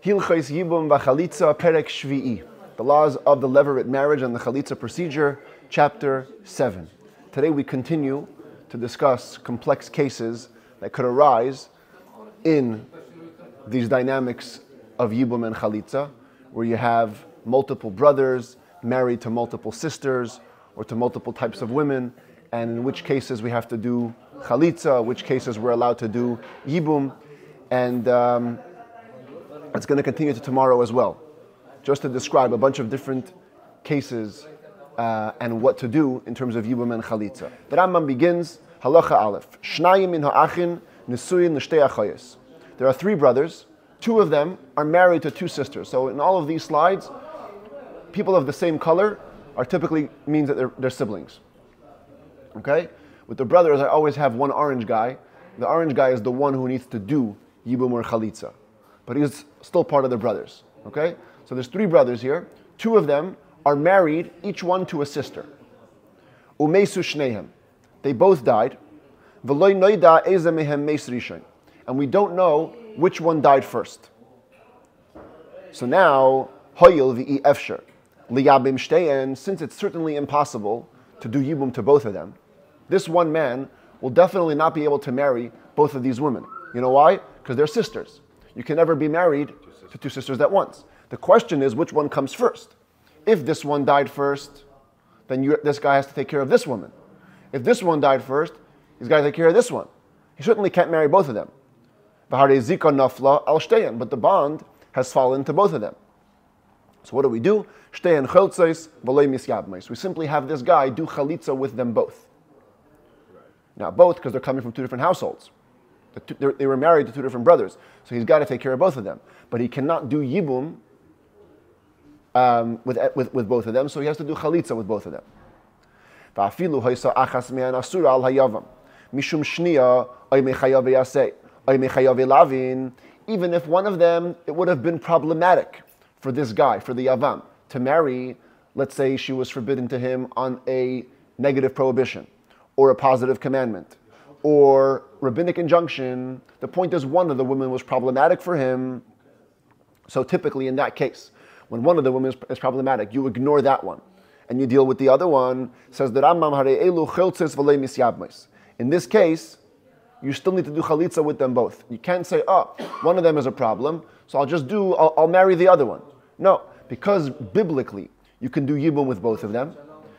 Hilchos Yibum Vachalitzah Perek Shvi'i. The laws of the levirate marriage and the Chalitza procedure, chapter 7. Today we continue to discuss complex cases that could arise in these dynamics of Yibum and Chalitza, where you have multiple brothers married to multiple sisters or to multiple types of women, and in which cases we have to do Chalitza, which cases we're allowed to do Yibum, and it's going to continue to tomorrow as well, just to describe a bunch of different cases and what to do in terms of Yibum and Chalitza. The Rambam begins, Halacha Aleph, Shnayim min ha'achin nisuyin l'shtei achayos. There are three brothers, two of them are married to two sisters. So in all of these slides, people of the same color are typically means that they're siblings. Okay? With the brothers, I always have one orange guy. The orange guy is the one who needs to do Yibum or Chalitza, but he's still part of the brothers. Okay? So there's three brothers here. Two of them are married, each one to a sister. Umeisu shnehem. They both died. V'loi noida eze mehem meis rishon. And we don't know which one died first. So now, hoyil v'i efsher. Liyabim shteyen, since it's certainly impossible to do Yibum to both of them, this one man will definitely not be able to marry both of these women. You know why? Because they're sisters. You can never be married to two sisters at once. The question is, which one comes first? If this one died first, then this guy has to take care of this woman. If this one died first, he's got to take care of this one. He certainly can't marry both of them. But the bond has fallen to both of them. So what do? We simply have this guy do chalitza with them both. Now both, because they're coming from two different households. They were married to two different brothers. So he's got to take care of both of them. But he cannot do Yibum with both of them, so he has to do chalitza with both of them. Even if one of them, it would have been problematic for this guy, for the yavam, to marry, let's say she was forbidden to him on a negative prohibition, or a positive commandment, or rabbinic injunction. The point is, one of the women was problematic for him. So typically in that case, when one of the women is problematic, you ignore that one and you deal with the other one. Says the Rambam, in this case, you still need to do chalitza with them both. You can't say, oh, one of them is a problem, so I'll marry the other one. No, because biblically, you can do Yibum with both of them.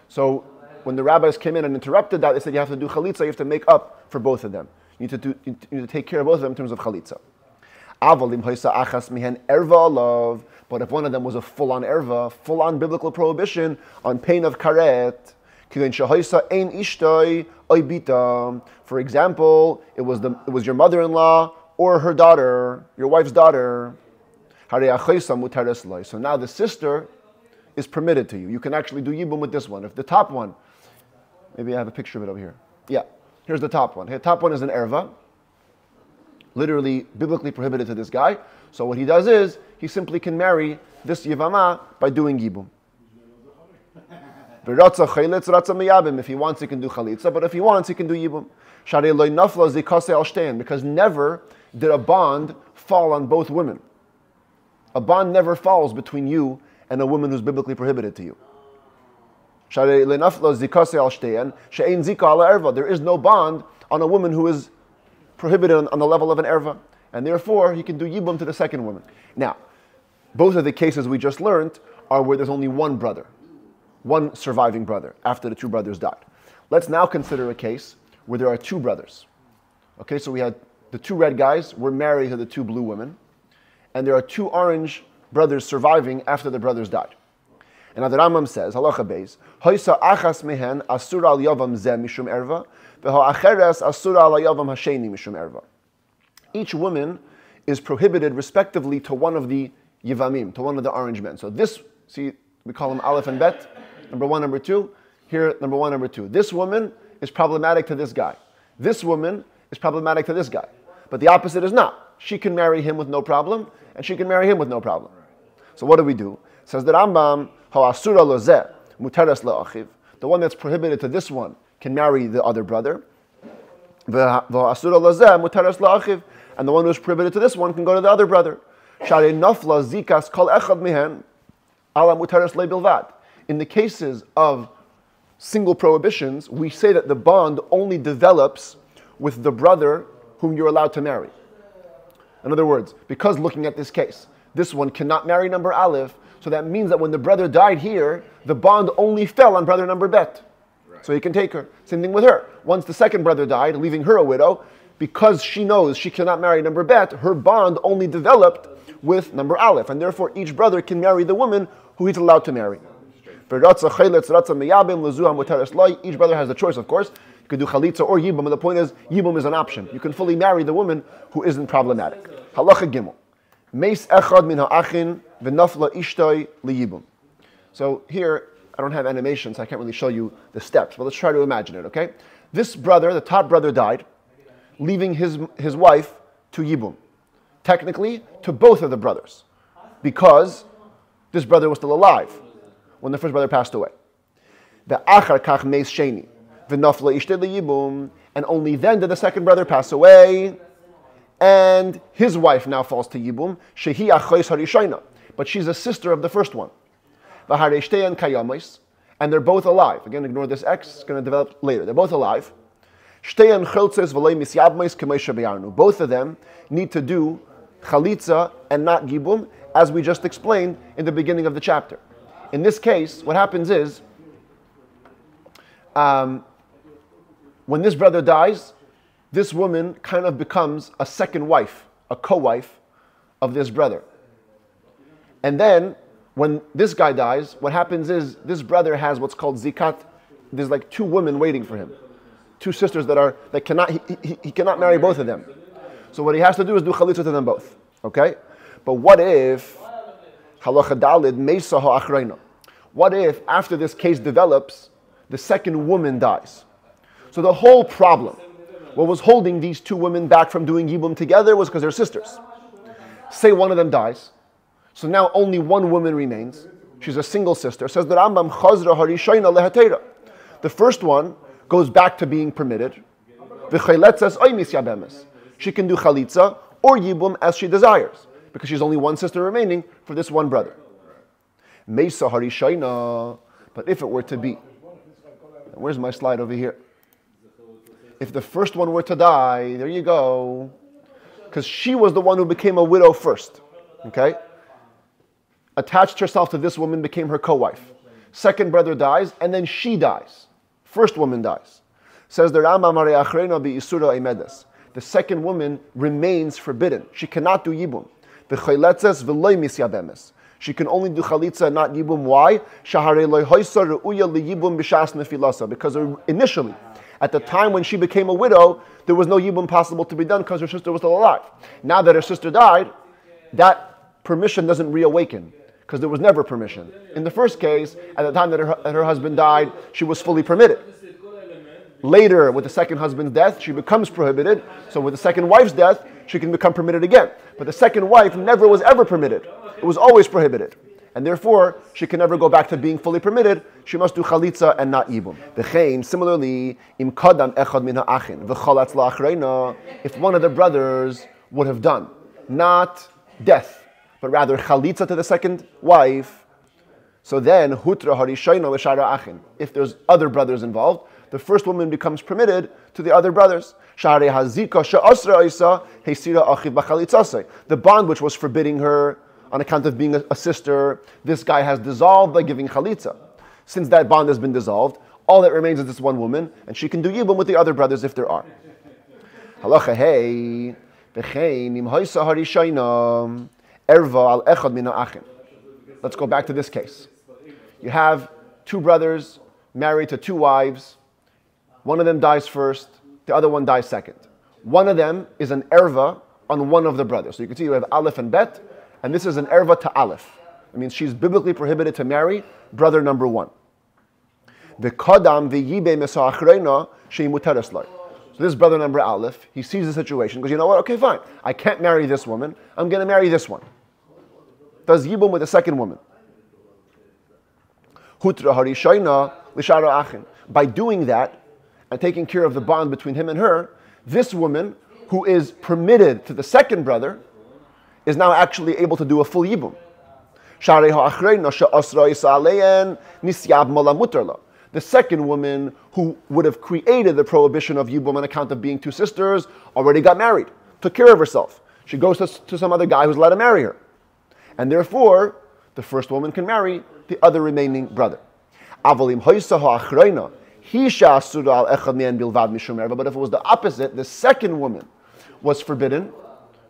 So when the rabbis came in and interrupted that, they said you have to do chalitza, you have to make up for both of them. You need to take care of both of them in terms of chalitza. But if one of them was a full-on erva, full-on biblical prohibition on pain of karet, for example, it was your mother-in-law or her daughter, your wife's daughter. So now the sister is permitted to you. You can actually do Yibum with this one. If the top one, maybe I have a picture of it over here. Yeah, here's the top one. The top one is an erva, literally biblically prohibited to this guy. So what he does is, he simply can marry this Yivama by doing Yibum. If he wants, he can do Chalitza, but if he wants, he can do Yibum. Because never did a bond fall on both women. A bond never falls between you and a woman who's biblically prohibited to you. There is no bond on a woman who is prohibited on the level of an erva, and therefore he can do Yibum to the second woman. Now, both of the cases we just learned are where there's only one brother, one surviving brother, after the two brothers died. Let's now consider a case where there are two brothers. Okay, so we had the two red guys were married to the two blue women, and there are two orange brothers surviving after the brothers died. And now the Rambam says, Halacha Beis, Hoisa achas mehen asura al yavam zeh mishum erva, v'ho acheres asura al yavam hasheni mishum erva. Each woman is prohibited respectively to one of the yivamim, to one of the orange men. So this, see, we call them Aleph and Bet, number one, number two. Here, number one, number two. This woman is problematic to this guy. This woman is problematic to this guy. But the opposite is not. She can marry him with no problem, and she can marry him with no problem. So what do? Says the Rambam, Ha'asura lozeh muteres le'achiv. The one that's prohibited to this one can marry the other brother. V'ha'asura lozeh muteres le'achiv. And the one who's prohibited to this one can go to the other brother. Sharei nafla zikas kol echad mihen ala mutares le bilvad. In the cases of single prohibitions, we say that the bond only develops with the brother whom you're allowed to marry. In other words, because looking at this case, this one cannot marry number Aleph, so that means that when the brother died here, the bond only fell on brother number Bet. Right. So he can take her. Same thing with her. Once the second brother died, leaving her a widow, because she knows she cannot marry number Bet, her bond only developed with number Aleph, and therefore each brother can marry the woman who he's allowed to marry. Each brother has the choice, of course. You could do Chalitza or Yibum, but the point is, Yibum is an option. You can fully marry the woman who isn't problematic. Halacha Gimel. Meis echad min ha'achin v'nafla ishtoi liyibum. So here, I don't have animation, so I can't really show you the steps, but let's try to imagine it, okay? This brother, the top brother, died, leaving his wife to Yibum. Technically, to both of the brothers, because this brother was still alive when the first brother passed away. The achar kach meis sheni v'nafla ishtoi liyibum, and only then did the second brother pass away, and his wife now falls to Yibum, shehi achois harishayna, but she's a sister of the first one. V'harei kayamis, and they're both alive. Again, ignore this X, it's going to develop later. They're both alive. Shteyan cheltzes v'lei misyabmais k'mei shebeyarnu. Both of them need to do Chalitza and not Yibum, as we just explained in the beginning of the chapter. In this case, what happens is, when this brother dies, this woman kind of becomes a second wife, a co-wife of this brother. And then, when this guy dies, what happens is, this brother has what's called zikat. There's like two women waiting for him. Two sisters that cannot, he cannot marry both of them. So what he has to do is do chalitza to them both. Okay? But what if, halacha dalid meisa ha'achreina? What if, after this case develops, the second woman dies? So the whole problem, what was holding these two women back from doing Yibum together was because they're sisters. Say one of them dies, so now only one woman remains. She's a single sister. Says the Rambam, Chazra harishayna lehatera. The first one goes back to being permitted. V'chalitzah oy misyabemes. She can do Chalitza or Yibum as she desires, because she's only one sister remaining for this one brother. Meisa harishayna. But if it were to be, where's my slide over here? If the first one were to die, there you go. Because she was the one who became a widow first. Okay? Attached herself to this woman, became her co-wife. Second brother dies, and then she dies. First woman dies. Says the Rambam, the second woman remains forbidden. She cannot do Yibum. She can only do Chalitza and not Yibum. Why? Because initially, at the time when she became a widow, there was no Yibum possible to be done because her sister was still alive. Now that her sister died, that permission doesn't reawaken, because there was never permission. In the first case, at the time that her husband died, she was fully permitted. Later, with the second husband's death, she becomes prohibited. So with the second wife's death, she can become permitted again. But the second wife never was ever permitted. It was always prohibited. And therefore, she can never go back to being fully permitted. She must do Chalitza and not Yibum. Similarly, if one of the brothers would have done not death, but rather Chalitza to the second wife, so then Hutra Harishayna L'Shara Achin. If there's other brothers involved, the first woman becomes permitted to the other brothers. The bond which was forbidding her on account of being a sister, this guy has dissolved by giving Chalitza. Since that bond has been dissolved, all that remains is this one woman, and she can do Yibum with the other brothers if there are. Halacha hey, let's go back to this case. You have two brothers married to two wives. One of them dies first, the other one dies second. One of them is an erva on one of the brothers. So you can see you have Aleph and Bet, and this is an erva to Aleph. It means she's biblically prohibited to marry brother number one. The kadam v'yibe mesa'achreina she'imutaras lo. So this brother number Aleph, he sees the situation, goes, you know what, okay, fine. I can't marry this woman, I'm going to marry this one. Does Yibum with the second woman. Hutra harishayna l'shara achin. By doing that, and taking care of the bond between him and her, this woman, who is permitted to the second brother, is now actually able to do a full Yibum. The second woman, who would have created the prohibition of Yibum on account of being two sisters, already got married, took care of herself. She goes to some other guy who's allowed to marry her. And therefore, the first woman can marry the other remaining brother. But if it was the opposite, the second woman was forbidden,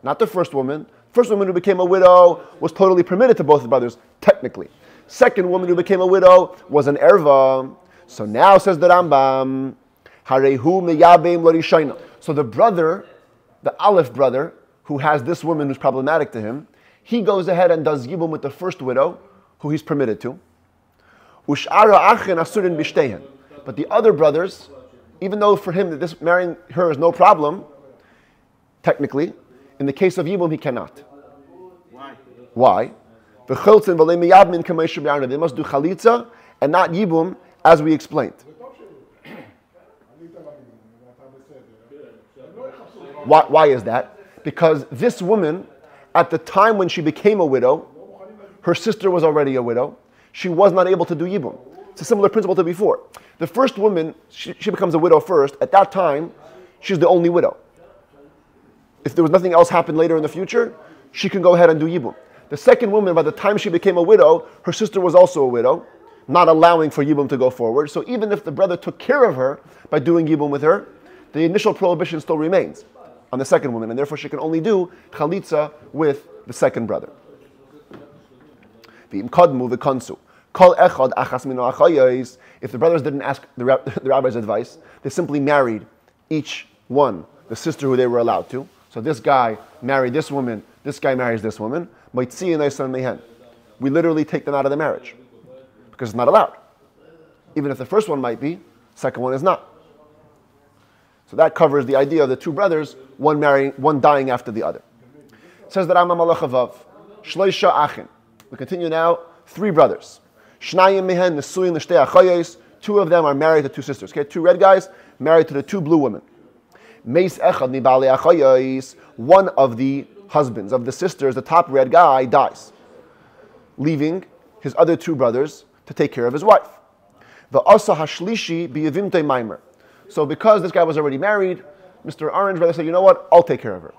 not the first woman. First woman who became a widow was totally permitted to both the brothers, technically. Second woman who became a widow was an erva. So now says the Rambam, so the brother, the Aleph brother, who has this woman who's problematic to him, he goes ahead and does Yibum with the first widow, who he's permitted to. But the other brothers, even though for him this marrying her is no problem, technically, in the case of Yibum he cannot. Why? They must do Chalitza and not Yibum, as we explained. Why is that? Because this woman, at the time when she became a widow, her sister was already a widow. She was not able to do Yibum. It's a similar principle to before. The first woman, she becomes a widow first. At that time, she's the only widow. If there was nothing else happen later in the future, she can go ahead and do Yibum. The second woman, by the time she became a widow, her sister was also a widow, not allowing for Yibum to go forward. So even if the brother took care of her by doing Yibum with her, the initial prohibition still remains on the second woman, and therefore she can only do Chalitza with the second brother. If the brothers didn't ask the rabbi's advice, they simply married each one, the sister who they were allowed to. So this guy married this woman, this guy marries this woman. We literally take them out of the marriage because it's not allowed. Even if the first one might be, second one is not. So that covers the idea of the two brothers, one dying after the other. It says that Rambam Malachavav, Shloisha Achin. We continue now, three brothers. Shnayim mehen nesuyin l'shtei achayos. Two of them are married to two sisters. Okay, two red guys married to the two blue women. Meis echad mibale achayos. One of the husbands of the sisters, the top red guy, dies, leaving his other two brothers to take care of his wife. V'asa hashlishi biyavimtei maimer. So because this guy was already married, Mr. Orange brother said, you know what, I'll take care of her.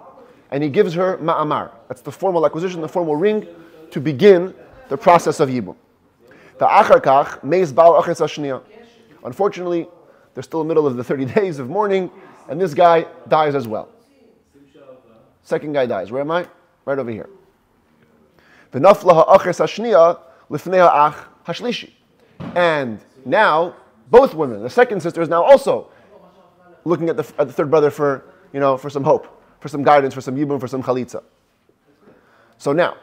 And he gives her ma'amar. That's the formal acquisition, the formal ring, to begin the process of Yibum. Unfortunately, they're still in the middle of the 30 days of mourning, and this guy dies as well. Second guy dies. Where am I? Right over here. And now, both women, the second sister is now also looking at the third brother for some hope, for some guidance, for some Yibum, for some Chalitza. So now,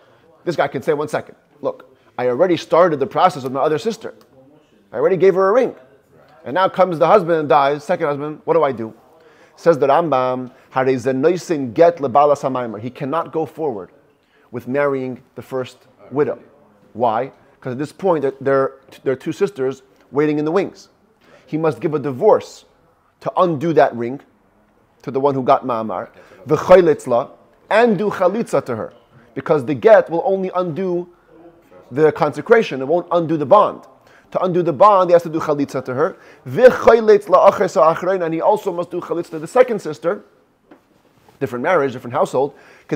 this guy can say, 1 second, look, I already started the process with my other sister. I already gave her a ring. And now comes the husband and dies, second husband, what do I do? Says the Rambam, he cannot go forward with marrying the first widow. Why? Because at this point, there are two sisters waiting in the wings. He must give a divorce to undo that ring to the one who got ma'amar, v'chalitzah, and do chalitza to her. Because the get will only undo the consecration, it won't undo the bond. To undo the bond, he has to do chalitza to her. And he also must do chalitza to the second sister, different marriage, different household, to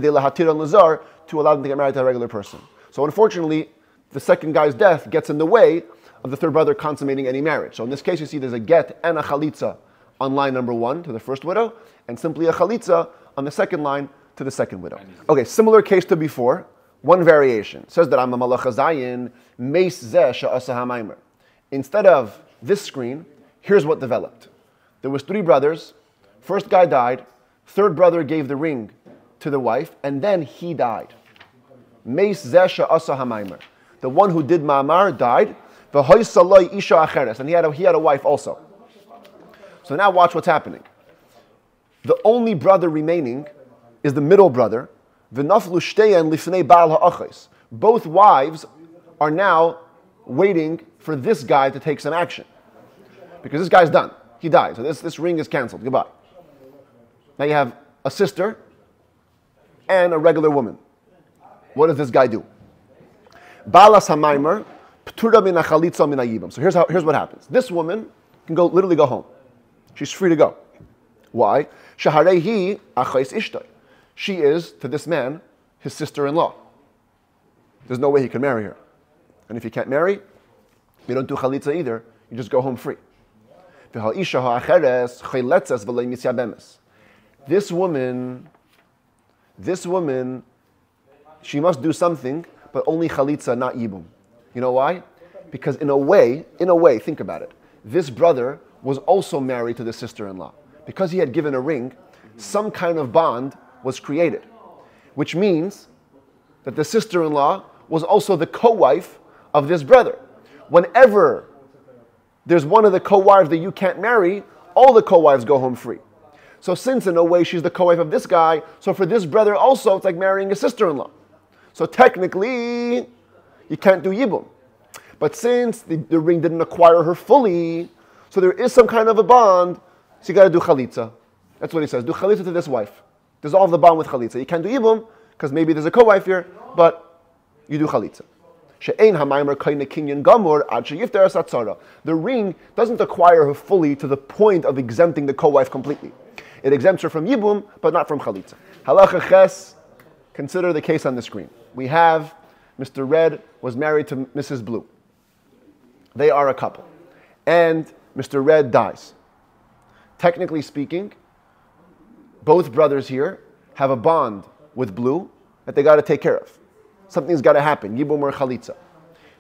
allow them to get married to a regular person. So unfortunately, the second guy's death gets in the way of the third brother consummating any marriage. So in this case, you see there's a get and a chalitza on line number 1 to the first widow, and simply a chalitza on the second line to the second widow. Okay, similar case to before, one variation. Says that I'm a malach hazayin, meis zeh she'asa ha'maimer. Instead of this screen, here's what developed. There was 3 brothers, first guy died, third brother gave the ring to the wife, and then he died. Meis zeh she'asa ha'maimer. The one who did ma'amar died, v'hoy saloi isha acheres, and he had a wife also. So now watch what's happening. The only brother remaining is the middle brother. V'naflu shteyan lifnei baal ha'achos. Both wives are now waiting for this guy to take some action. Because this guy's done. He died. So this ring is canceled. Goodbye. Now you have a sister and a regular woman. What does this guy do? Balas hamaymer, ptura min hachalitza min hayibum. So here's what happens. This woman can literally go home. She's free to go. Why? Shaharehi achais ishtay. She is, to this man, his sister-in-law. There's no way he can marry her. And if you can't marry, you don't do chalitza either. You just go home free. This woman, she must do something, but only chalitza, not yibum. You know why? Because in a way, think about it. This brother was also married to the sister-in-law. Because he had given a ring, some kind of bond was created. Which means that the sister-in-law was also the co-wife of this brother. Whenever there's one of the co-wives that you can't marry, all the co-wives go home free. So since in a way she's the co-wife of this guy, so for this brother also it's like marrying a sister-in-law. So technically, you can't do Yibum. But since the ring didn't acquire her fully, so there is some kind of a bond, so you got to do Chalitza. That's what he says. Do Chalitza to this wife. Dissolve the bond with Chalitza. You can't do Yibum, because maybe there's a co-wife here, but you do Chalitza. The ring doesn't acquire her fully to the point of exempting the co-wife completely. It exempts her from Yibum, but not from Chalitza. Halacha Ches, consider the case on the screen. We have Mr. Red was married to Mrs. Blue. They are a couple. And Mr. Red dies. Technically speaking, both brothers here have a bond with Blue that they got to take care of. Something's got to happen, Yibum or Chalitza.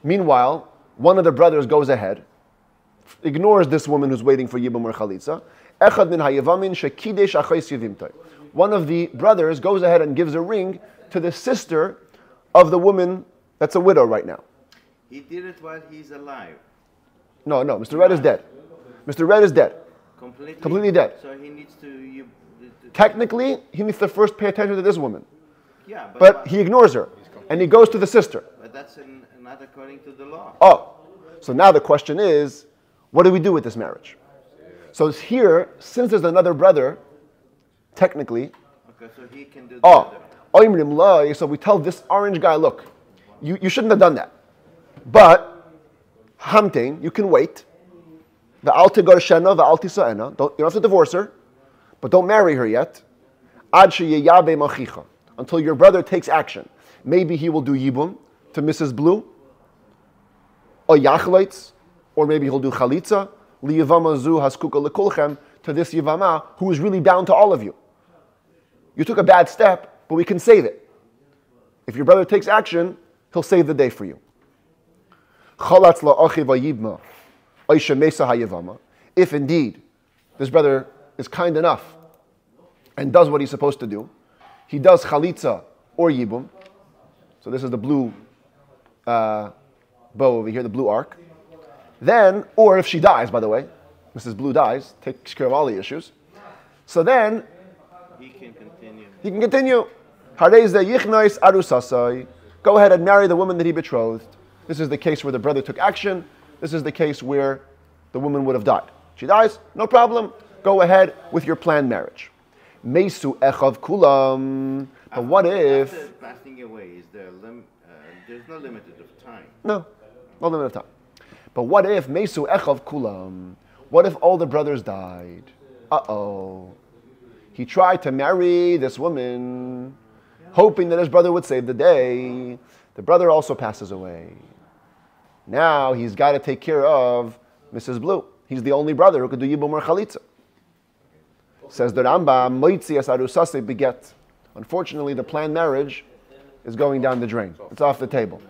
Meanwhile, one of the brothers goes ahead, ignores this woman who's waiting for Yibum or Chalitza. One of the brothers goes ahead and gives a ring to the sister of the woman that's a widow right now. He did it while he's alive. No, Mr. Red is dead. Mr. Red is dead. Completely dead. So he needs to... Technically, he needs to first pay attention to this woman. Yeah, but he ignores her, and he goes to the sister. But that's not according to the law. Oh, so now the question is, what do we do with this marriage? So here, since there's another brother, technically... Okay, so he can do the other. So we tell this orange guy, look, you shouldn't have done that. But, hamtein, you can wait. You don't have to divorce her, but don't marry her yet. Until your brother takes action. Maybe he will do Yibum to Mrs. Blue, or Yachleitz, or maybe he'll do Chalitza, liyavama zu haskuka lekulchem, to this Yivama who is really bound to all of you. You took a bad step, but we can save it. If your brother takes action, he'll save the day for you. If indeed this brother is kind enough and does what he's supposed to do, he does Chalitza or Yibum. So this is the blue bow over here, the blue arc. Then, or if she dies, by the way, Mrs. Blue dies, takes care of all the issues. So then, he can continue. Go ahead and marry the woman that he betrothed. This is the case where the brother took action. This is the case where the woman would have died. She dies, no problem. Go ahead with your planned marriage. Meisu echav kulam. But what if... After passing away, is there there's no limit of time? No limit of time. But what if Meisu echav kulam? What if all the brothers died? He tried to marry this woman, hoping that his brother would save the day. The brother also passes away. Now he's got to take care of Mrs. Blue. He's the only brother who could do Yibum or Chalitza. Says the Rambam, Moitzias arusase beget. Unfortunately, the planned marriage is going down the drain. It's off the table.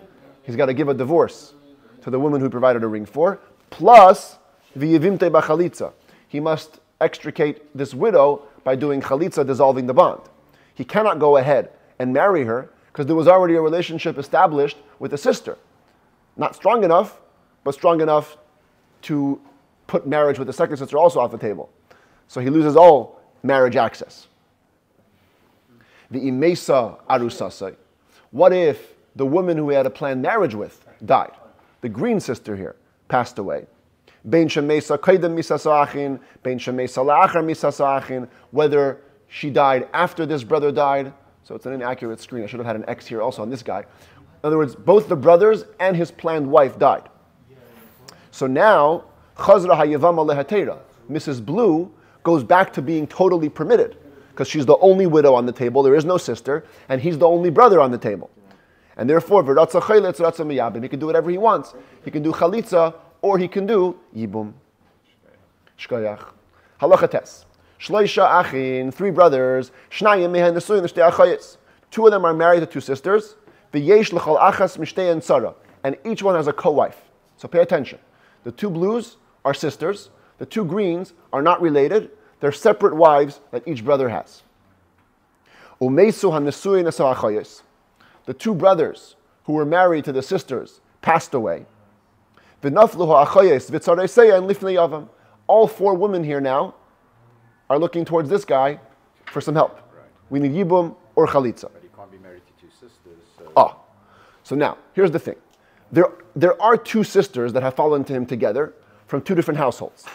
He's got to give a divorce to the woman who provided a ring for, plus v'yivimte b'chalitza. He must extricate this widow by doing chalitza, dissolving the bond. He cannot go ahead and marry her because there was already a relationship established with the sister. Not strong enough, but strong enough to put marriage with the second sister also off the table. So he loses all marriage access. The imesa arusasai. What if the woman who he had a planned marriage with died? The green sister here passed away. Bein shemesa kaidem misasachin, bein shemesa la'achar misasachin. Whether she died after this brother died, So it's an inaccurate screen. I should have had an X here also on this guy. In other words, both the brothers and his planned wife died. So now, Chazra Hayavam Alehatera, Mrs. Blue goes back to being totally permitted because she's the only widow on the table. There is no sister, and he's the only brother on the table. And therefore, V'ratza Chayletz, Ratza Miyabim. He can do whatever he wants. He can do Chalitza, or he can do Yibum. Shkoyach. Halacha tes. Shloisha achin, 3 brothers. Shnayim mehen nesuyin l'shtei achayis. 2 of them are married to 2 sisters. V'yesh l'chol achas mishtei and tzara. And each one has a co-wife. So pay attention. The 2 blues are sisters. The 2 greens are not related. They're separate wives that each brother has. Umeisu hanesuyin asa achayis. The 2 brothers who were married to the sisters passed away. V'naflu ha'achayis v'tzareseya and lifnei yavam. All 4 women here now are looking towards this guy for some help. Right. We need Yibum or Chalitza. But he can't be married to 2 sisters. So. So now, here's the thing. There are 2 sisters that have fallen to him together from 2 different households.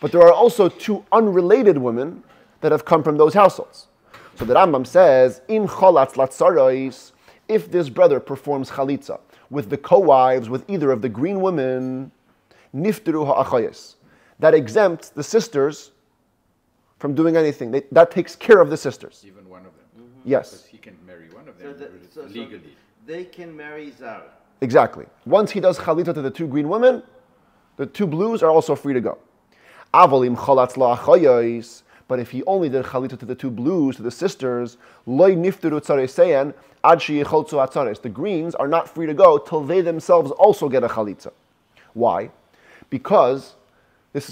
But there are also 2 unrelated women that have come from those households. So the Rambam says, Im cholatz latzarais, if this brother performs Chalitza with the co-wives, with either of the green women, nifteru ha'achayis. That exempts the sisters from doing anything. That takes care of the sisters. Even one of them. Mm-hmm. Yes. Because he can marry one of So, them legally. they can marry Zara. Exactly. Once he does Chalitza to the 2 green women, the 2 blues are also free to go. Avolim cholatz la'achayis. But if he only did Chalitza to the 2 blues, to the sisters, loy nifteru tzareseyan ad sheyicholtzu atzares. The greens are not free to go till they themselves also get a Chalitza. Why? Because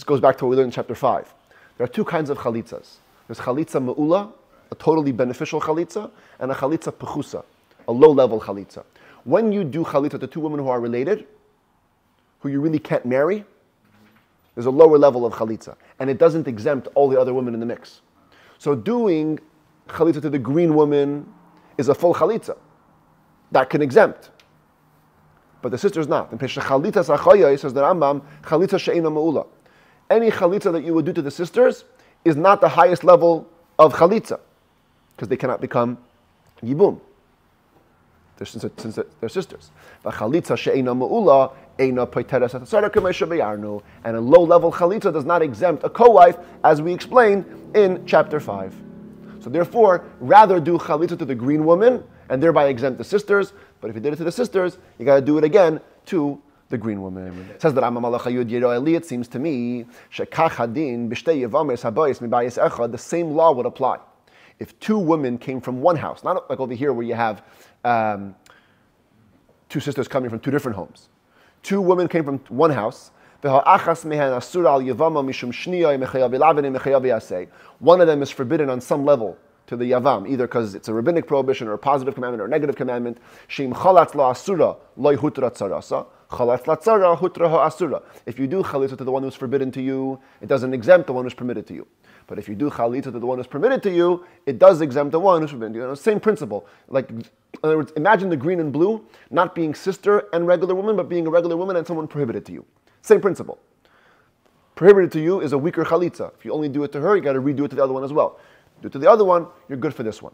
goes back to what we learned in chapter 5. There are 2 kinds of chalitzas. There's chalitza me'ula, a totally beneficial chalitza, and a chalitza pechusa, a low-level chalitza. When you do chalitza to 2 women who are related, who you really can't marry, there's a lower level of chalitza, and it doesn't exempt all the other women in the mix. So doing chalitza to the green woman is a full chalitza. That can exempt. But the sister's not. And Pesha chalitza sachaya, says the Rambam, chalitza she'ena me'ula. Any chalitza that you would do to the sisters is not the highest level of chalitza, because they cannot become yibum, since they're sisters. But chalitza she'ena me'ula eina poiteres atzara k'meisha b'yarnu, and a low-level chalitza does not exempt a co-wife, as we explained in chapter 5. So therefore, rather do chalitza to the green woman and thereby exempt the sisters. But if you did it to the sisters, you got to do it again to the green woman. It says that it seems to me the same law would apply. If 2 women came from one house, not like over here where you have 2 sisters coming from 2 different homes. 2 women came from one house. One of them is forbidden on some level to the yavam, either because it's a rabbinic prohibition or a positive commandment or a negative commandment. If you do chalitza to the one who's forbidden to you, it doesn't exempt the one who's permitted to you. But if you do chalitza to the one who's permitted to you, it does exempt the one who's forbidden to you. Same principle. Like, in other words, imagine the green and blue not being sister and regular woman, but being a regular woman and someone prohibited to you. Same principle. Prohibited to you is a weaker chalitza. If you only do it to her, you got to redo it to the other one as well. Do it to the other one, you're good for this one.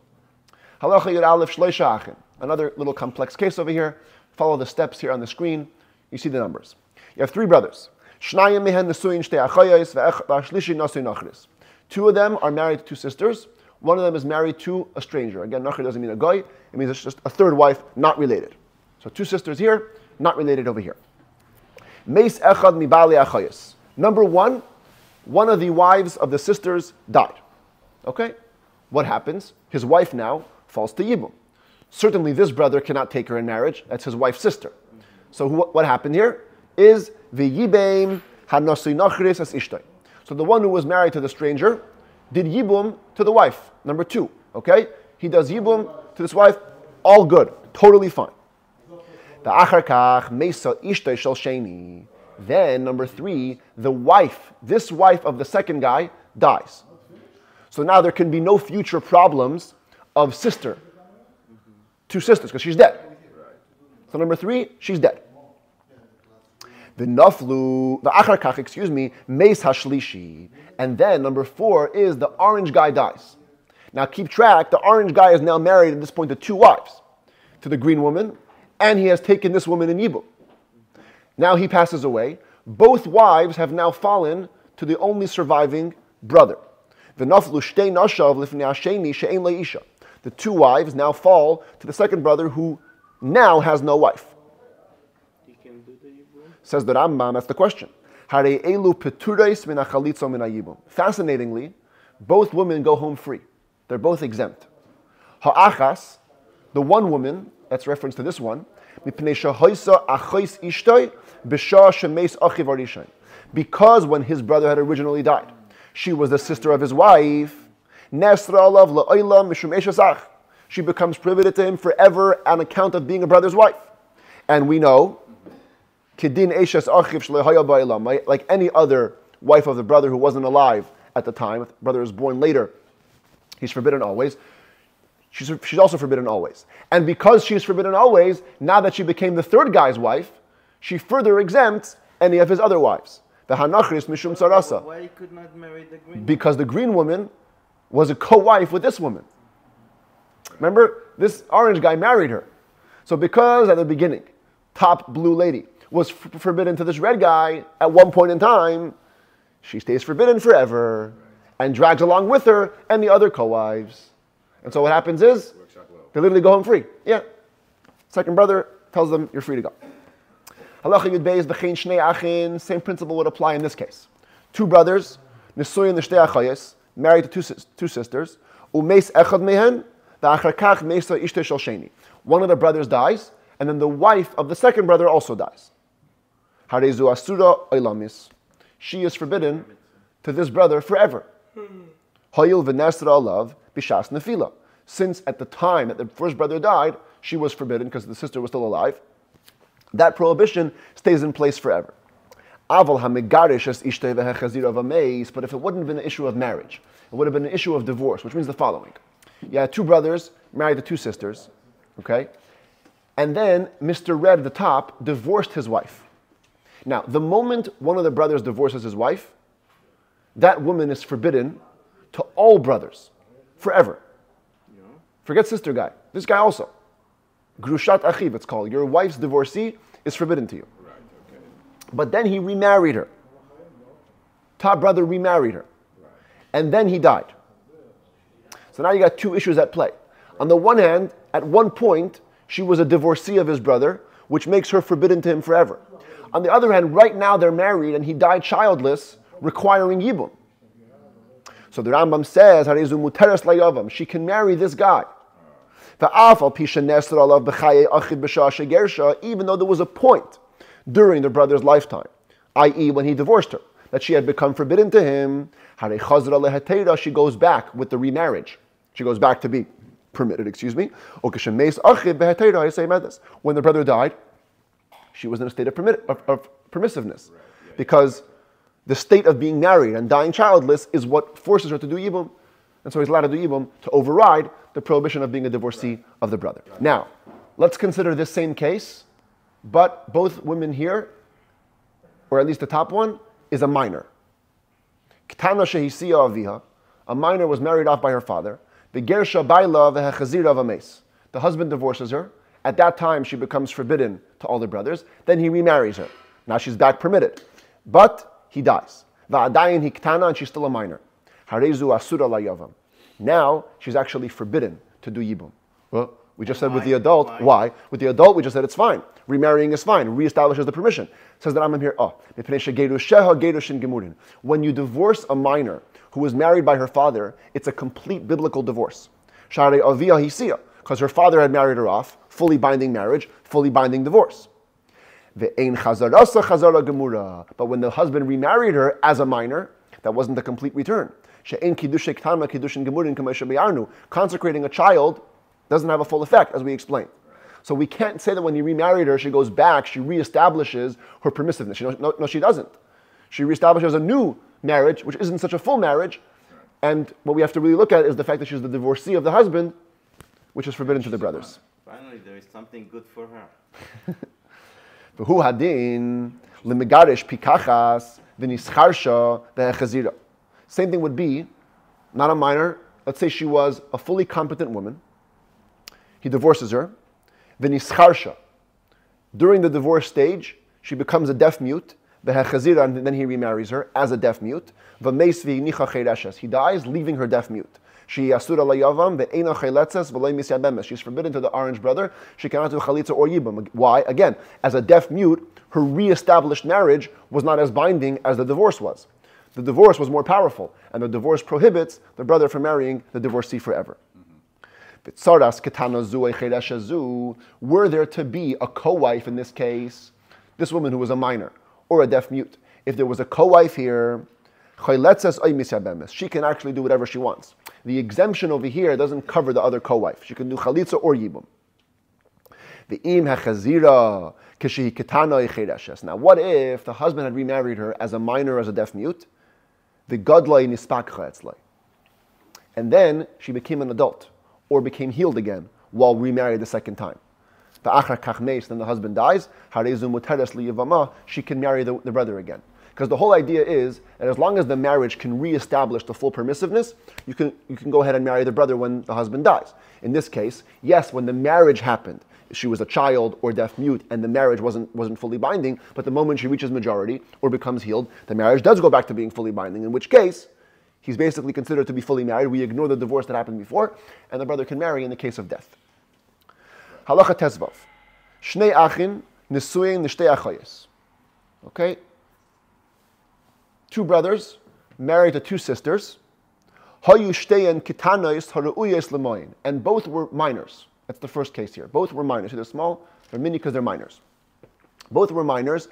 Halacha Yud Aleph Shloisha Achin. Another little complex case over here. Follow the steps here on the screen. You see the numbers. You have 3 brothers. Shnayim mehen nesuyin shtei achayos v'ashlishi nasuyin nachris. 2 of them are married to 2 sisters. 1 of them is married to a stranger. Again, nachri doesn't mean a guy. It means it's just a 3rd wife, not related. So 2 sisters here, not related over here. Meis echad mibali achayos. Number 1, one of the wives of the sisters died. Okay? What happens? His wife now falls to Yibum. Certainly this brother cannot take her in marriage. That's his wife's sister. So what happened here is the Yibum hanasui nachris as ishtay. So the one who was married to the stranger did Yibum to the wife. Number 2. Okay? He does Yibum to this wife. All good. Totally fine. The achar kach mesa ishtay shel sheni. Then number 3, the wife, this wife of the second guy, dies. So now there can be no future problems of sister. 2 sisters, because she's dead. So number 3, she's dead. The achar kach, meis hashlishi. And then number 4 is the orange guy dies. Now keep track, the orange guy is now married at this point to 2 wives. To the green woman, and he has taken this woman in Yibum. Now he passes away. Both wives have now fallen to the only surviving brother. The 2 wives now fall to the second brother who now has no wife. He can do the Yibum? Says the Rambam, that's the question. Fascinatingly, both women go home free. They're both exempt. Ha'achas, the one woman, that's reference to this one, because when his brother had originally died, she was the sister of his wife, she becomes prohibited to him forever on account of being a brother's wife. And we know, like any other wife of the brother who wasn't alive at the time, if the brother was born later, he's forbidden always. She's also forbidden always. And because she's forbidden always, now that she became the third guy's wife, she further exempts any of his other wives. The hanachris mishum sarasa. Why he could not marry the green? Because the green woman was a co-wife with this woman. Remember, this orange guy married her. So because at the beginning, top blue lady was forbidden to this red guy, at one point in time, she stays forbidden forever and drags along with her and the other co-wives. And so what happens is, they literally go home free. Yeah. Second brother tells them, you're free to go. Halacha Yud Beis v'chein shnei achin, same principle would apply in this case. 2 brothers, nesuyin l'shtei achayos, married to 2 sisters, umeis echad mehen, v'achar kach meisa ishtei shel sheni. One of the brothers dies, and then the wife of the second brother also dies. Harezu asura oilamis. She is forbidden to this brother forever. Hoyil v'nesra alav b'shas nefila. Since at the time that the first brother died, she was forbidden because the sister was still alive, that prohibition stays in place forever. Aval hamegarish es ishtei v'hechazir of ameis. But if it wouldn't have been an issue of marriage, it would have been an issue of divorce, which means the following. You had 2 brothers married to 2 sisters, okay? And then Mr. Red at the top divorced his wife. Now, the moment one of the brothers divorces his wife, that woman is forbidden to all brothers forever. Forget sister guy. This guy also. Grushat achiv, it's called. Your wife's divorcee is forbidden to you. Right, okay. But then he remarried her. Top brother remarried her. Right. And then he died. So now you got 2 issues at play. On the one hand, at one point, she was a divorcee of his brother, which makes her forbidden to him forever. On the other hand, right now they're married and he died childless, requiring Yibum. So the Rambam says, Harezu muteres layavam. She can marry this guy. Even though there was a point during the brother's lifetime, i.e. when he divorced her, that she had become forbidden to him, she goes back with the remarriage. She goes back to be permitted, When the brother died, she was in a state of permissiveness. Because the state of being married and dying childless is what forces her to do Yibum. And so he's allowed to do Yibum to override the prohibition of being a divorcee of the brother. Now, let's consider this same case, but both women here, or at least the top one, is a minor. Ktana shehisiya aviha, a minor was married off by her father. The gersha baila v'hechazira v'ames. The husband divorces her. At that time, she becomes forbidden to all the brothers. Then he remarries her. Now she's back permitted. But he dies. Va'adayin hi ktana, and she's still a minor. Harezu asura layavam. Now she's actually forbidden to do Yibum. Well, we just said with the adult. Why? With the adult, we just said it's fine. Remarrying is fine. Reestablishes the permission. Says that I'm here. When you divorce a minor who was married by her father, it's a complete biblical divorce. Because her father had married her off, fully binding marriage, fully binding divorce. But when the husband remarried her as a minor, that wasn't a complete return. Consecrating a child doesn't have a full effect, as we explained. So we can't say that when he remarried her, she goes back, she reestablishes her permissiveness. No, she doesn't. She reestablishes a new marriage, which isn't such a full marriage. And what we have to really look at is the fact that she's the divorcee of the husband, which is forbidden to the brothers. Finally, there is something good for her. V'hu hadin lemegarish pikachas v'nischarsha v'hechazira. Same thing would be, not a minor, let's say she was a fully competent woman. He divorces her. V'nischarsha. During the divorce stage, she becomes a deaf mute. V'hechazira, and then he remarries her as a deaf mute. V'meis v'nicha chereshes. He dies, leaving her deaf mute. She asura layavam ve'ena chayletzes v'loy misyabemes. She's forbidden to the orange brother. She cannot do chalitza or yibum. Why? Again, as a deaf mute, her re-established marriage was not as binding as the divorce was. The divorce was more powerful, and the divorce prohibits the brother from marrying the divorcee forever. Were there to be a co-wife in this case, this woman who was a minor, or a deaf mute, if there was a co-wife here, she can actually do whatever she wants. The exemption over here doesn't cover the other co-wife. She can do chalitza or yibum. Now, what if the husband had remarried her as a minor, as a deaf mute? And then she became an adult, or became healed again, while remarried the second time. Then the husband dies, she can marry the brother again. Because the whole idea is that as long as the marriage can reestablish the full permissiveness, you can go ahead and marry the brother when the husband dies. In this case, yes, when the marriage happened, she was a child or deaf mute, and the marriage wasn't fully binding, but the moment she reaches majority or becomes healed, the marriage does go back to being fully binding, in which case, he's basically considered to be fully married. We ignore the divorce that happened before, and the brother can marry in the case of death. Halacha Tezvav. Shnei achin nisuyin nishtei achayis. Okay? Two brothers married to two sisters. Hayu shteyen kitanais haru'uyes lemoyin. And both were minors. That's the first case here. Both were minors. So they're small, they're mini because they're minors. Both were minors.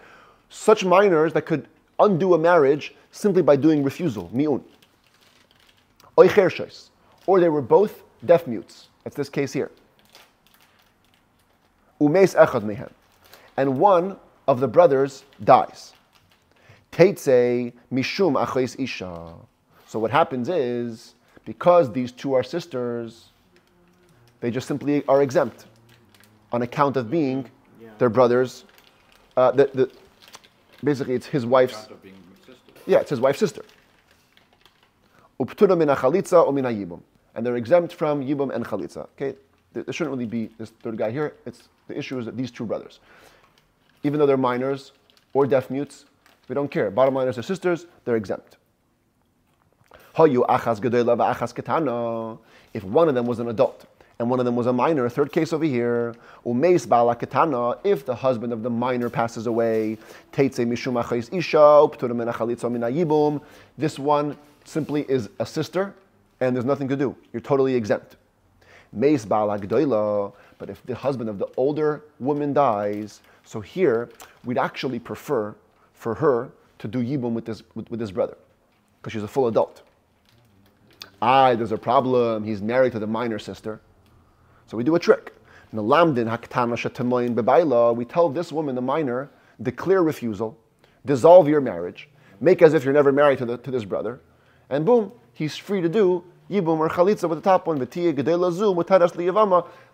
Such minors that could undo a marriage simply by doing refusal, mi'un. Oy chershes. Or they were both deaf mutes. That's this case here. Umeis echad mehem. And one of the brothers dies. Teitzei mishum achais isha. So what happens is, because these two are sisters, they just simply are exempt on account of being their brothers. Basically, it's his wife's. Yeah, it's his wife's sister. Uptura min chalitza or min yibum, and they're exempt from yibum and chalitza. Okay, there shouldn't really be this third guy here. The issue is that these two brothers, even though they're minors or deaf mutes, we don't care. Bottom line is they're sisters; they're exempt. Hayu achas gedola v'achas ketana. If one of them was an adult and one of them was a minor, third case over here, umeis bala ketana, if the husband of the minor passes away, teitze mishum achais isha, uptura min chalitza min yibum. This one simply is a sister, and there's nothing to do. You're totally exempt. Meis bala gedola, but if the husband of the older woman dies, so here we'd actually prefer for her to do yibum with this brother, because she's a full adult. There's a problem. He's married to the minor sister. So we do a trick. We tell this woman, the minor, declare refusal, dissolve your marriage, make as if you're never married to this brother, and boom, he's free to do yibum or chalitza with the top one. So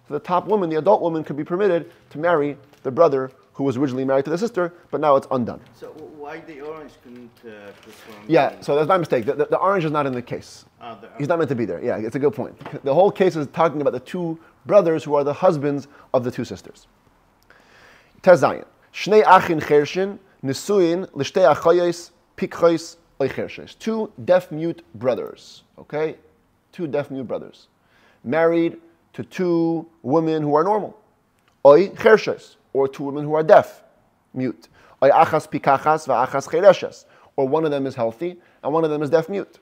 the top woman, the adult woman, could be permitted to marry the brother who was originally married to the sister, but now it's undone. So why the orange couldn't perform? Yeah, so that's my mistake. The orange is not in the case. He's not meant to be there. Yeah, it's a good point. The whole case is talking about the two brothers who are the husbands of the two sisters. Tezayin. Shnei achin chershin nisuin l'shtei achayos pikchos oy chershes. Two deaf-mute brothers. Okay? Two deaf-mute brothers. Married to two women who are normal. Oy chershes. Or two women who are deaf, mute. Oy achas pikachas va'achas chereshes. Or one of them is healthy and one of them is deaf mute.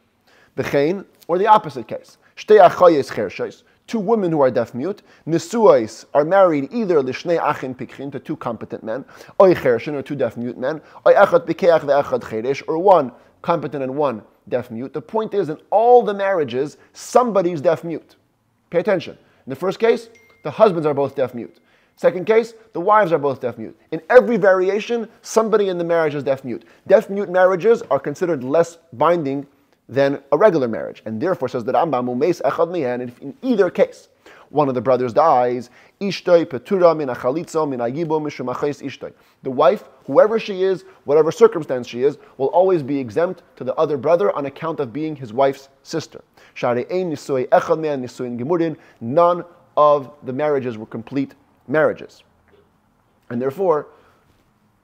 B'chein, or the opposite case. Shtei achayos chershes. Two women who are deaf mute. Nisuais are married either l'shnei achin pikchin, to two competent men, oy chershin, or two deaf mute men, oy echad pikeach ve'echad cheresh, or one competent and one deaf mute. The point is, in all the marriages, somebody's deaf mute. Pay attention. In the first case, the husbands are both deaf mute. Second case, the wives are both deaf mute. In every variation, somebody in the marriage is deaf mute. Deaf mute marriages are considered less binding than a regular marriage. And therefore, says the Rambam, in either case, one of the brothers dies, ishtoi petura min achalitza min Yibum mishum achais ishtoi. The wife, whoever she is, whatever circumstance she is, will always be exempt to the other brother on account of being his wife's sister. Shari ein nisui echad me'an nisuin gemurin. None of the marriages were complete marriages. And therefore,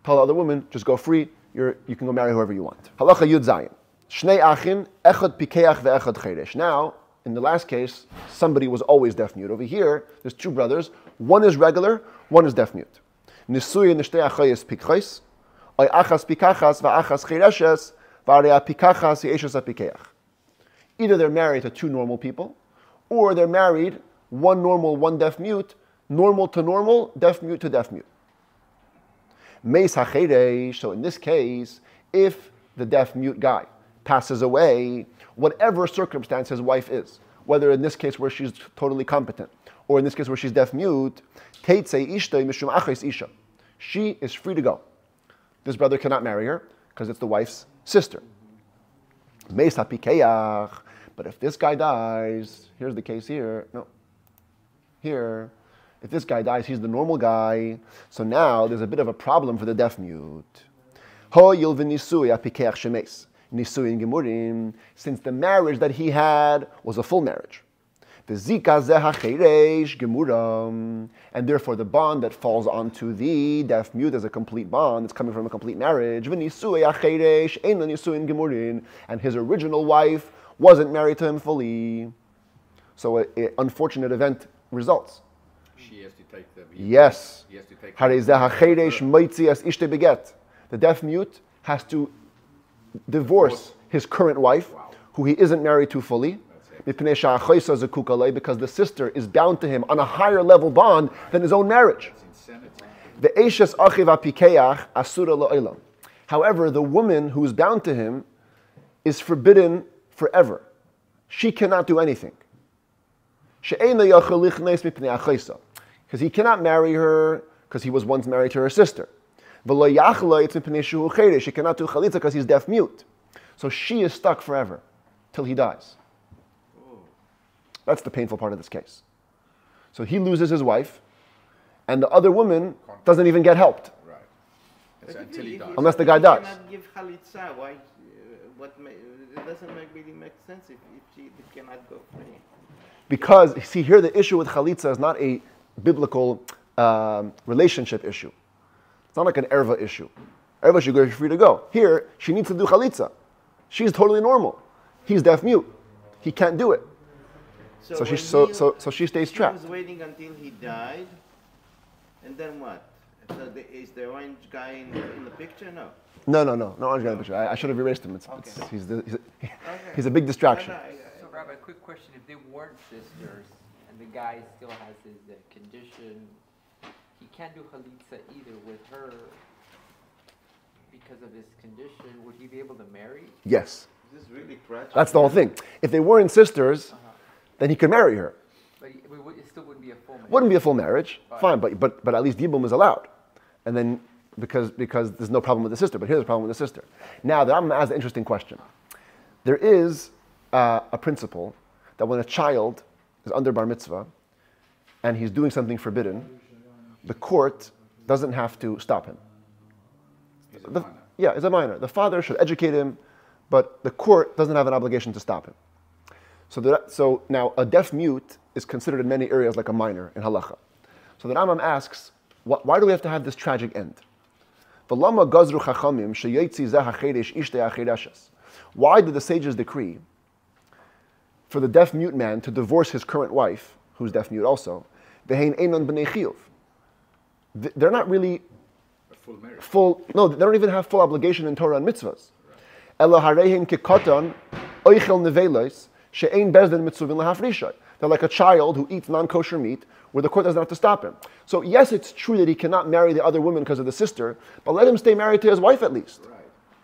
tell the other woman, just go free, you can go marry whoever you want. Halacha Yud Zayin. Shnei achin, echad pikeach ve'echad cheresh. Now, in the last case, somebody was always deaf-mute. Over here, there's two brothers. One is regular, one is deaf-mute. Nisui nishtei achayis pikchais, oy achas pikachas va'achas chereshes, v'area pikachas ye'eshes apikeach. Either they're married to two normal people, or they're married, one normal, one deaf-mute, normal to normal, deaf-mute to deaf-mute. Meis hacheresh, so in this case, if the deaf-mute guy passes away, whatever circumstance his wife is, whether in this case where she's totally competent, or in this case where she's deaf-mute, teitzei ishtoi mishum achais isha. She is free to go. This brother cannot marry her because it's the wife's sister. Meis hapikeach. But if this guy dies, here's the case here. No. Here, if this guy dies, he's the normal guy. So now there's a bit of a problem for the deaf-mute. Ho yil v'nisui apikeach shemes. Nisuin gemurim, since the marriage that he had was a full marriage. The zika zehacheresh gemuram, and therefore the bond that falls onto the deaf-mute is a complete bond. It's coming from a complete marriage. V'nisui acheresh ein nisuin gemurin, and his original wife wasn't married to him fully. So an unfortunate event results. She has to take the... Yes. He has to take the deaf-mute has to divorce his current wife, who he isn't married to fully, because the sister is bound to him on a higher level bond than his own marriage. However, the woman who is bound to him is forbidden forever. She cannot do anything. Because he cannot marry her because he was once married to her sister. She cannot do chalitza because he's deaf-mute. So she is stuck forever till he dies. That's the painful part of this case. So he loses his wife, and the other woman doesn't even get helped. Right. Until he dies. Unless the guy dies. He cannot give chalitza. Why? It doesn't really make sense if she cannot go free. Because, see, here the issue with chalitza is not a biblical relationship issue. It's not like an erva issue. Erva should go free to go. Here, she needs to do chalitza. She's totally normal. He's deaf-mute. He can't do it. So she stays trapped. She was waiting until he died, and then what? So is the orange guy in the picture? No. No orange guy in the picture. I should have erased him. He's a big distraction. So, Rabbi, a quick question: if they weren't sisters, and the guy still has his condition, he can't do chalitza either with her because of his condition. Would he be able to marry? Yes. This is really tragic. That's the whole thing. If they weren't sisters, then he could marry her. But it still wouldn't be a full marriage. Wouldn't be a full marriage. Fine, but at least Yibum is allowed. And then because there's no problem with the sister, but here's a problem with the sister. Now, the Rambam asks an interesting question. There is a principle that when a child is under bar mitzvah and he's doing something forbidden, the court doesn't have to stop him. He's a minor. Yeah, he's a minor. The father should educate him, but the court doesn't have an obligation to stop him. So now a deaf-mute is considered in many areas like a minor in halacha. So the Rambam asks, why do we have to have this tragic end? Why did the sages decree for the deaf-mute man to divorce his current wife, who's deaf-mute also? They're not really A full marriage. no, they don't even have full obligation in Torah and mitzvahs. They're like a child who eats non-kosher meat, where the court doesn't have to stop him. So yes, it's true that he cannot marry the other woman because of the sister, but let him stay married to his wife at least. Right.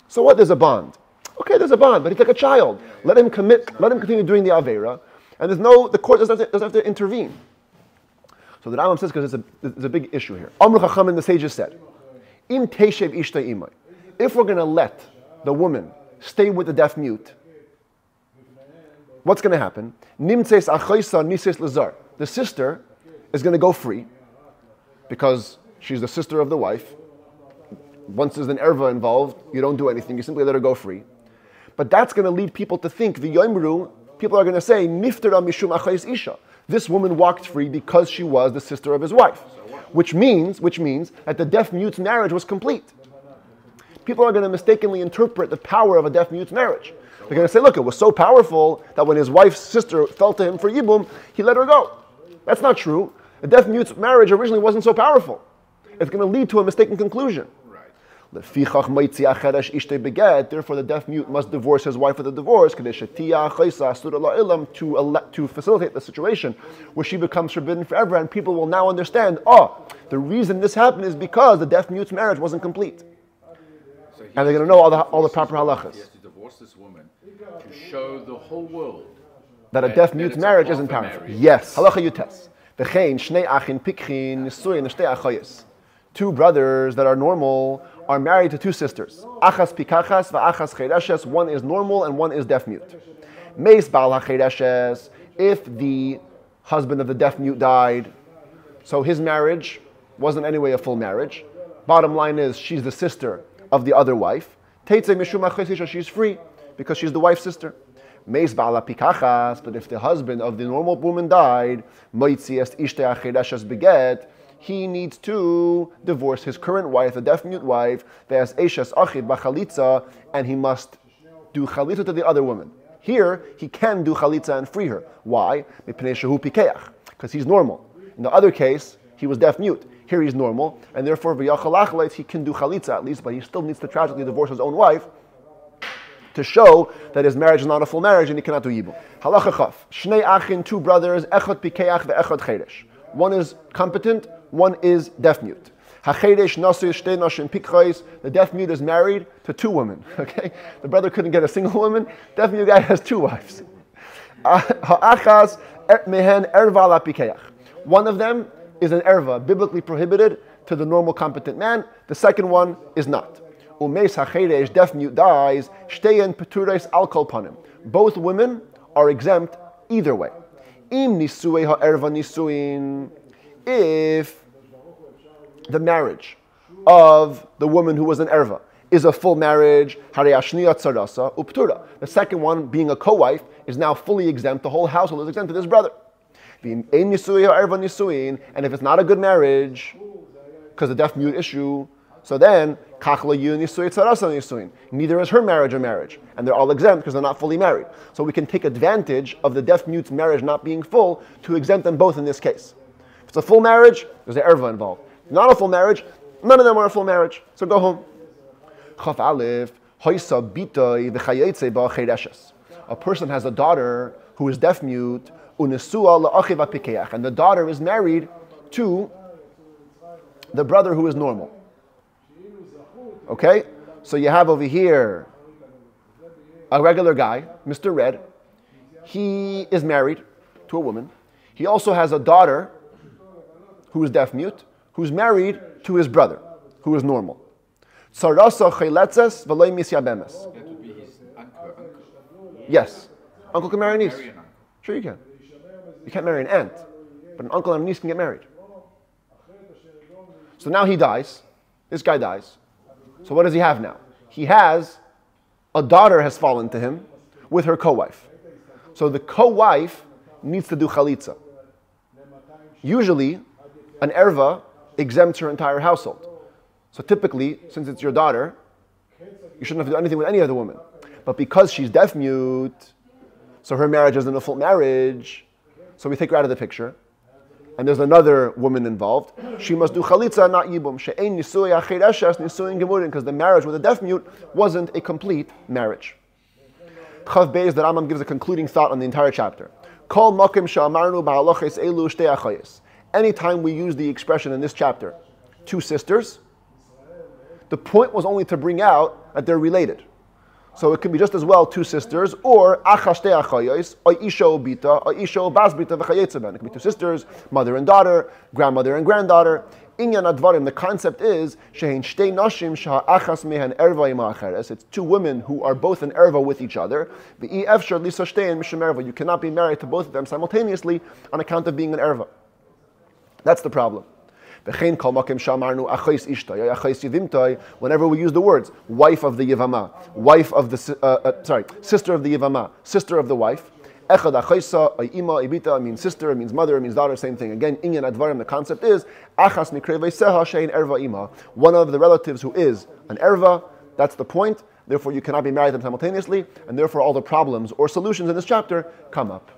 So what? There's a bond. Okay, there's a bond, but he's like a child. Let him commit. Let him continue doing the avera, and the court doesn't have to intervene. So the Rambam says, because it's a big issue here. Amru Chachamim, the sages said, Im teishev ishta imay. If we're going to let the woman stay with the deaf-mute, what's going to happen? Nimtzeis achoisa nises lazar. the sister is going to go free because she's the sister of the wife. Once there's an erva involved, you don't do anything. You simply let her go free. But that's going to lead people to think, people are going to say, Niftara mishum achayis isha. This woman walked free because she was the sister of his wife. Which means that the deaf-mute's marriage was complete. People are going to mistakenly interpret the power of a deaf-mute's marriage. They're going to say, look, it was so powerful that when his wife's sister fell to him for Yibum, he let her go. That's not true. A deaf-mute's marriage originally wasn't so powerful. It's going to lead to a mistaken conclusion. Therefore, the deaf-mute must divorce his wife with a divorce to facilitate the situation where she becomes forbidden forever, and people will now understand, the reason this happened is because the deaf-mute's marriage wasn't complete. So and they're going to know all the proper halachas. He has to divorce this woman to show the whole world that a deaf-mute's marriage isn't powerful. Yes. Halacha yutes. Two brothers that are normal are married to two sisters. Achas pikachas va'achas chereshes. One is normal and one is deaf-mute. Meis bal hachereshes. If the husband of the deaf-mute died, so his marriage wasn't anyway a full marriage. Bottom line is, she's the sister of the other wife. Teitze mishum achesisha. She's free because she's the wife's sister. Meis bal pikachas. But if the husband of the normal woman died, moitzi est ishte hachereshes beget. He needs to divorce his current wife, the deaf-mute wife, and he must do chalitza to the other woman. Here, he can do chalitza and free her. Why? Because he's normal. In the other case, he was deaf-mute. Here he's normal, and therefore he can do chalitza at least, but he still needs to tragically divorce his own wife to show that his marriage is not a full marriage and he cannot do yibum. Halacha chaf. Shnei achin, two brothers, echad pikeach ve'echad cheresh. One is competent, one is deaf-mute. The deaf-mute is married to two women. Okay, the brother couldn't get a single woman. Deaf-mute guy has two wives. One of them is an erva, biblically prohibited to the normal competent man. The second one is not. Deaf-mute dies. Both women are exempt either way. If the marriage of the woman who was an erva is a full marriage, the second one, being a co-wife, is now fully exempt. The whole household is exempt to this brother. And if it's not a good marriage, because the deaf-mute issue, so then neither is her marriage a marriage, and they're all exempt because they're not fully married. So we can take advantage of the deaf-mute's marriage not being full to exempt them both in this case. If it's a full marriage, there's an erva involved. Not a full marriage, none of them are a full marriage. So go home. A person has a daughter who is deaf-mute, and the daughter is married to the brother who is normal. Okay? So you have over here a regular guy, Mr. Red. He is married to a woman. He also has a daughter who is deaf-mute, who's married to his brother, who is normal. That would be his uncle. Yes. Uncle can marry a niece. Sure you can. You can't marry an aunt, but an uncle and a niece can get married. So now he dies. This guy dies. So what does he have now? He has, a daughter has fallen to him with her co-wife. So the co-wife needs to do chalitza. Usually, an erva exempts her entire household. So typically, since it's your daughter, you shouldn't have to do anything with any other woman. But because she's deaf-mute, so her marriage isn't a full marriage, so we take her out of the picture. And there's another woman involved. She must do chalitza, not yibum. She'ein nisui achireshes nisuin gemurin, because the marriage with a deaf-mute wasn't a complete marriage. Chav Beis, the Rambam gives a concluding thought on the entire chapter. Kol makim she'amarnu ba'aloches elu shtei achayis. Anytime we use the expression in this chapter, two sisters, the point was only to bring out that they're related. So it could be just as well two sisters, or achas shtei achayos, or isha obita, or isha obas bita v'chayetza ben. It could be two sisters, mother and daughter, grandmother and granddaughter. Inyan advarim, the concept is shehin shtei nashim sha'achas mehen erva ima acheres. It's two women who are both an erva with each other. V'i efshar lisa shtein mishum erva. You cannot be married to both of them simultaneously on account of being an erva. That's the problem. Whenever we use the words wife of the Yivama, wife of the sister of the Yivama, sister of the wife. Echad achaisa, ima, ibita means sister, it means mother, it means daughter, same thing. Again, inyan advarim, the concept is achas mikreveiseha shein erva ima. One of the relatives who is an erva, that's the point. Therefore, you cannot be married to them simultaneously, and therefore all the problems or solutions in this chapter come up.